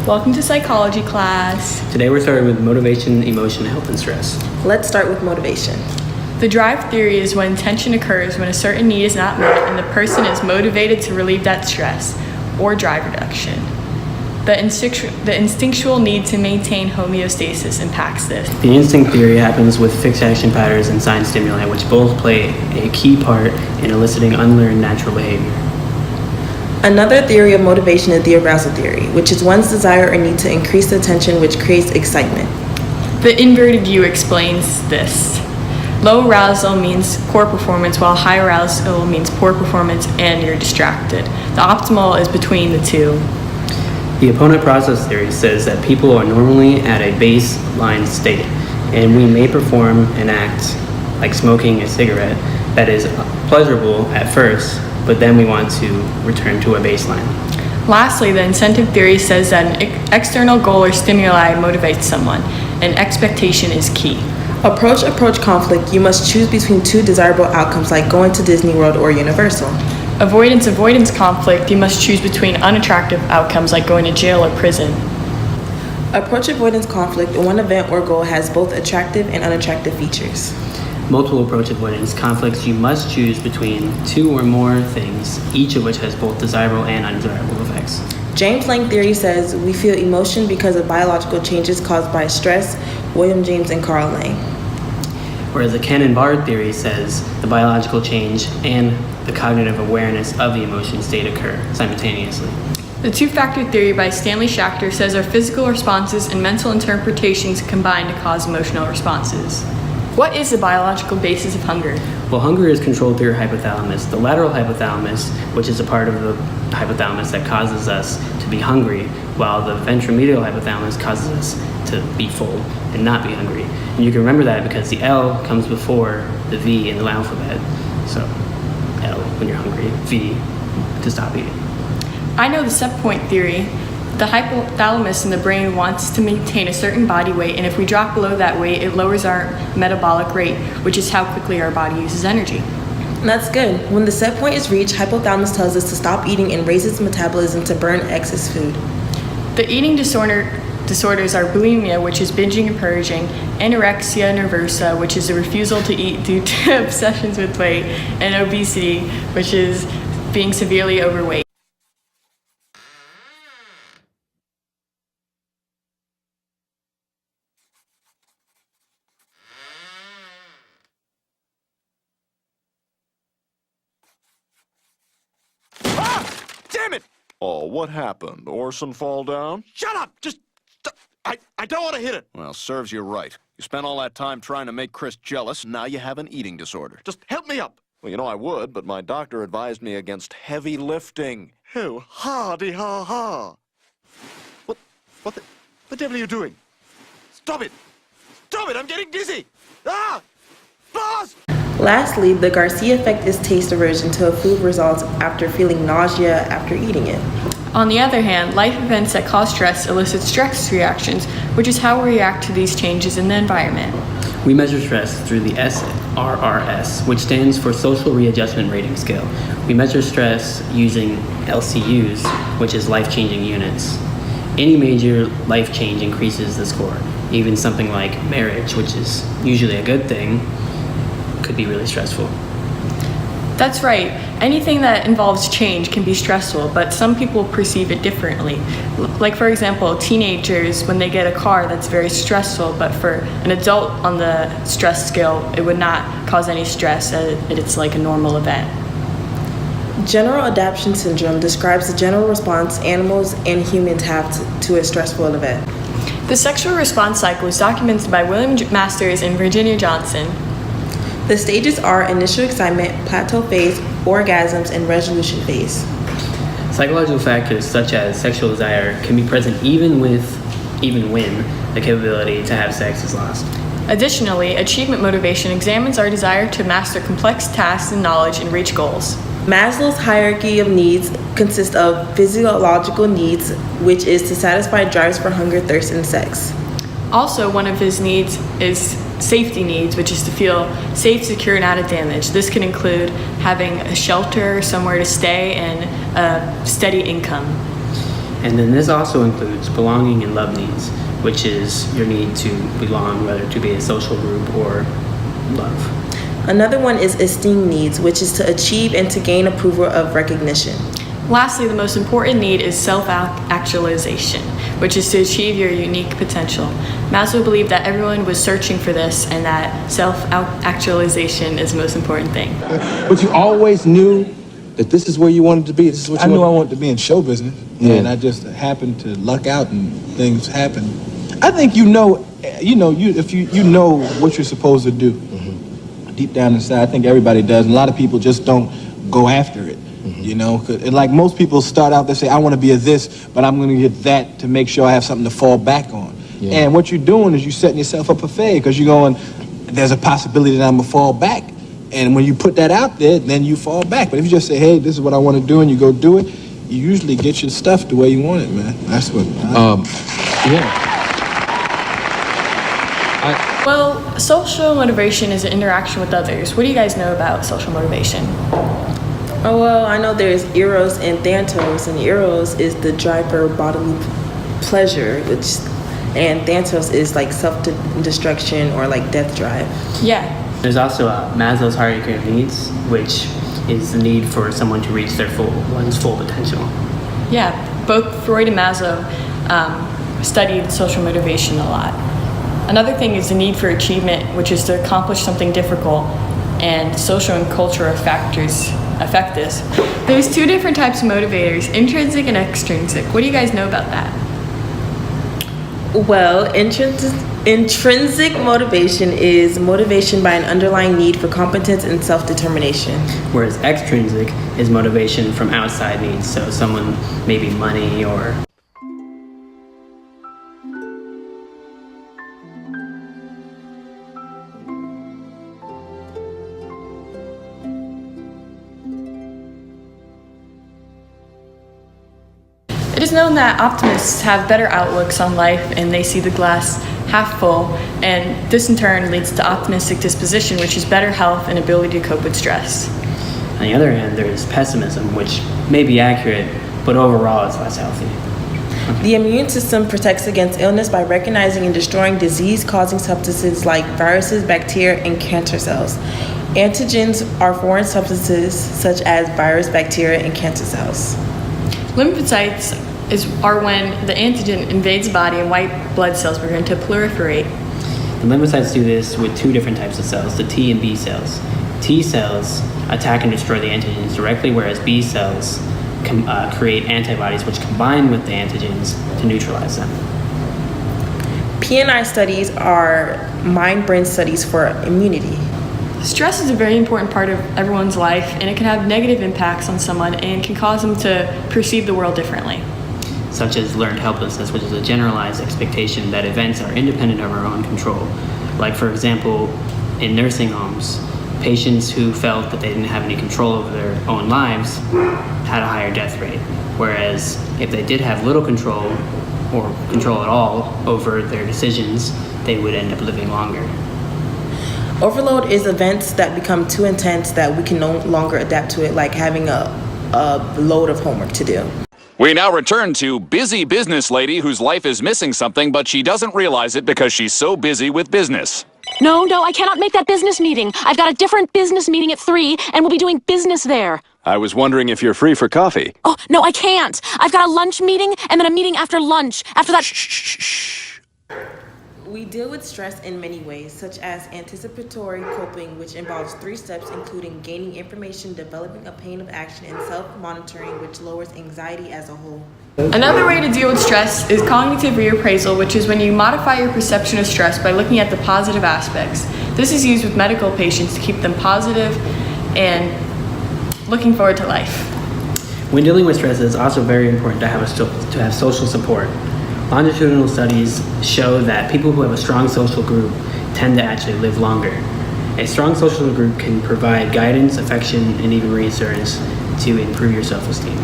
Welcome to psychology class. Today we're starting with motivation, emotion, health, and stress. Let's start with motivation. The drive theory is when tension occurs when a certain need is not met and the person is motivated to relieve that stress or drive reduction. The instinctual need to maintain homeostasis impacts this. The instinct theory happens with fixed action patterns and sign stimuli, which both play a key part in eliciting unlearned natural behavior. Another theory of motivation is the arousal theory, which is one's desire or need to increase the tension, which creates excitement. The inverted U explains this. Low arousal means poor performance, while high arousal means poor performance and you're distracted. The optimal is between the two. The opponent process theory says that people are normally at a baseline state, and we may perform an act like smoking a cigarette that is pleasurable at first, but then we want to return to a baseline. Lastly, the incentive theory says that an external goal or stimuli motivates someone, and expectation is key. Approach conflict, you must choose between two desirable outcomes like going to Disney World or Universal. Avoidance conflict, you must choose between unattractive outcomes like going to jail or prison. Approach avoidance conflict, one event or goal has both attractive and unattractive features. Multiple approach avoidance conflicts, you must choose between two or more things, each of which has both desirable and undesirable effects. James Lange theory says we feel emotion because of biological changes caused by stress, William James and Carl Lange. Whereas the Cannon-Bard theory says the biological change and the cognitive awareness of the emotion state occur simultaneously. The two-factor theory by Stanley Schachter says our physical responses and mental interpretations combine to cause emotional responses. What is the biological basis of hunger? Well, hunger is controlled through your hypothalamus. The lateral hypothalamus, which is a part of the hypothalamus that causes us to be hungry, while the ventromedial hypothalamus causes us to be full and not be hungry. And you can remember that because the L comes before the V in the alphabet. So L when you're hungry, V to stop eating. I know the set point theory. The hypothalamus in the brain wants to maintain a certain body weight, and if we drop below that weight, it lowers our metabolic rate, which is how quickly our body uses energy. That's good. When the set point is reached, hypothalamus tells us to stop eating and raises metabolism to burn excess food. The eating disorders are bulimia, which is binging and purging, anorexia nervosa, which is a refusal to eat due to obsessions with weight, and obesity, which is being severely overweight. Damn it! Oh, what happened? Orson fall down? Shut up! I don't want to hit it. Well, serves you right. You spent all that time trying to make Chris jealous, and now you have an eating disorder. Just help me up. Well, you know I would, but my doctor advised me against heavy lifting. Oh, hardy ha ha. What the devil are you doing? Stop it! Stop it! I'm getting dizzy! Ah! Boss! Lastly, the Garcia effect is taste aversion to a food results after feeling nausea after eating it. On the other hand, life events that cause stress elicit stress reactions, which is how we react to these changes in the environment. We measure stress through the SRRS, which stands for Social Readjustment Rating Scale. We measure stress using LCUs, which is life-changing units. Any major life change increases the score. Even something like marriage, which is usually a good thing, could be really stressful. That's right. Anything that involves change can be stressful, but some people perceive it differently. Like, for example, teenagers, when they get a car, that's very stressful, but for an adult on the stress scale, it would not cause any stress, it's like a normal event. General adaptation syndrome describes the general response animals and humans have to a stressful event. The sexual response cycle is documented by William Masters and Virginia Johnson. The stages are initial excitement, plateau phase, orgasms, and resolution phase. Psychological factors such as sexual desire can be present even when the capability to have sex is lost. Additionally, achievement motivation examines our desire to master complex tasks and knowledge and reach goals. Maslow's hierarchy of needs consists of physiological needs, which is to satisfy drives for hunger, thirst, and sex. Also, one of his needs is safety needs, which is to feel safe, secure, and out of damage. This can include having a shelter, somewhere to stay, and a steady income. And then this also includes belonging and love needs, which is your need to belong, whether to be a social group or love. Another one is esteem needs, which is to achieve and to gain approval of recognition. Lastly, the most important need is self-actualization, which is to achieve your unique potential. Maslow believed that everyone was searching for this and that self-actualization is the most important thing. But you always knew that this is where you wanted to be. This is what I you knew I wanted. wanted to be in show business, and I just happened to luck out and things happen. I think you know what you're supposed to do. Deep down inside, I think everybody does. And a lot of people just don't go after it. You know, and like most people start out, they say, I want to be a this, but I'm going to get that to make sure I have something to fall back on. Yeah. And what you're doing is you're setting yourself up for failure because you're going, there's a possibility that I'm going to fall back. And when you put that out there, then you fall back. But if you just say, hey, this is what I want to do, and you go do it, you usually get your stuff the way you want it, man. That's what Well, social motivation is an interaction with others. What do you guys know about social motivation? Oh, well, I know there's Eros and Thanatos, and Eros is the drive for bodily pleasure, and Thanatos is like self-destruction or like death drive. Yeah. There's also Maslow's hierarchy of needs, which is the need for someone to reach one's full potential. Yeah, both Freud and Maslow studied social motivation a lot. Another thing is the need for achievement, which is to accomplish something difficult, and social and cultural factors affect this. There's two different types of motivators, intrinsic and extrinsic. What do you guys know about that? Well, intrinsic motivation is motivation by an underlying need for competence and self-determination. Whereas extrinsic is motivation from outside needs, so someone, maybe money or... It is known that optimists have better outlooks on life and they see the glass half full, and this in turn leads to optimistic disposition, which is better health and ability to cope with stress. On the other hand, there's pessimism, which may be accurate, but overall it's less healthy. The immune system protects against illness by recognizing and destroying disease-causing substances like viruses, bacteria, and cancer cells. Antigens are foreign substances such as virus, bacteria, and cancer cells. Lymphocytes are when the antigen invades the body and white blood cells begin to proliferate. The lymphocytes do this with two different types of cells, the T and B cells. T cells attack and destroy the antigens directly, whereas B cells create antibodies which combine with the antigens to neutralize them. PNI studies are mind-brain studies for immunity. Stress is a very important part of everyone's life, and it can have negative impacts on someone and can cause them to perceive the world differently. Such as learned helplessness, which is a generalized expectation that events are independent of our own control. Like, for example, in nursing homes, patients who felt that they didn't have any control over their own lives had a higher death rate. Whereas if they did have little control or control at all over their decisions, they would end up living longer. Overload is events that become too intense that we can no longer adapt to it, like having a load of homework to do. We now return to busy business lady whose life is missing something, but she doesn't realize it because she's so busy with business. No, I cannot make that business meeting. I've got a different business meeting at 3, and we'll be doing business there. I was wondering if you're free for coffee. Oh, no, I can't. I've got a lunch meeting, and then a meeting after lunch. After that... Shh. We deal with stress in many ways, such as anticipatory coping, which involves 3 steps, including gaining information, developing a plan of action, and self-monitoring, which lowers anxiety as a whole. Another way to deal with stress is cognitive reappraisal, which is when you modify your perception of stress by looking at the positive aspects. This is used with medical patients to keep them positive and looking forward to life. When dealing with stress, it's also very important to have social support. Longitudinal studies show that people who have a strong social group tend to actually live longer. A strong social group can provide guidance, affection, and even reassurance to improve your self-esteem.